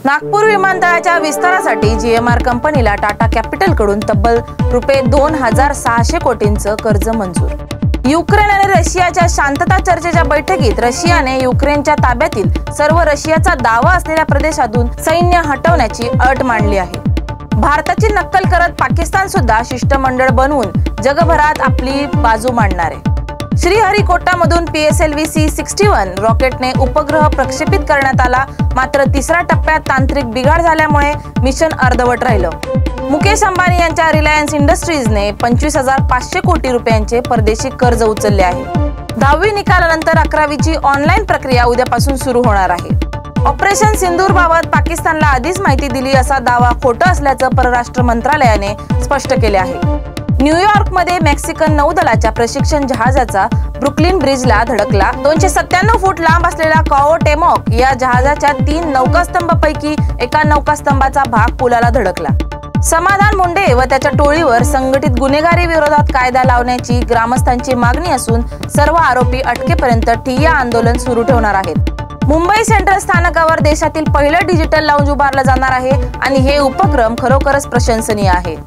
नागपूर विमानतळाच्या विस्तारासाठी जीएमआर कंपनीला टाटा कॅपिटलकडून तब्बल ₹2,600 कोटींचं कर्ज मंजूर। युक्रेन आणि रशियाच्या शांतता चर्चेच्या बैठकीत रशियाने युक्रेनच्या ताब्यातील सर्व रशियाचा दावा असलेल्या प्रदेशातून सैन्य हटवण्याची अट मांडली आहे। भारताची नक्कल करत पाकिस्तान सुद्धा शिष्टमंडळ बनवून जगभरात आपली बाजू मांडणार आहे। श्रीहरिकोटामधून PSLV C-61 रॉकेटने उपग्रह प्रक्षेपित करण्यात आला, मात्र तिसऱ्या टप्प्यात तांत्रिक बिघाड झाल्यामुळे मिशन अर्धवट राहिलं। मुकेश अंबानी यांच्या रिलायन्स इंडस्ट्रीजने 25,500 कोटी रुपयांचे परदेशी कर्ज उचलले आहे। 10वी निकालानंतर 11वीची ऑनलाईन प्रक्रिया उद्यापासून सुरू होणार आहे। ऑपरेशन सिंदूरबाबत पाकिस्तानला आधीच माहिती दिली असा दावा खोटा असल्याचं परराष्ट्र मंत्रालयाने स्पष्ट केले आहे। न्यूयॉर्कमध्ये मेक्सिकन नौदलाच्या प्रशिक्षण जहाजाचा ब्रुकलिन ब्रिजला धडकला। 297 फूट लांब असलेल्या क्वाओटेमॉक या जहाजाच्या 3 नौकास्तंभापैकी एका नौकास्तंभाचा भाग पुलाला धडकला। समाधान मुंडे व त्याच्या टोळीवर संघटित गुन्हेगारी विरोधात कायदा लावण्याची ग्रामस्थांची मागणी असून सर्व आरोपी अटकेपर्यंत ठिय्या आंदोलन सुरू ठेवणार आहेत। मुंबई सेंट्रल स्थानकावर देशातील पहिलं डिजिटल लाऊंज उभारलं जाणार आहे आणि हे उपक्रम खरोखरच प्रशंसनीय आहे।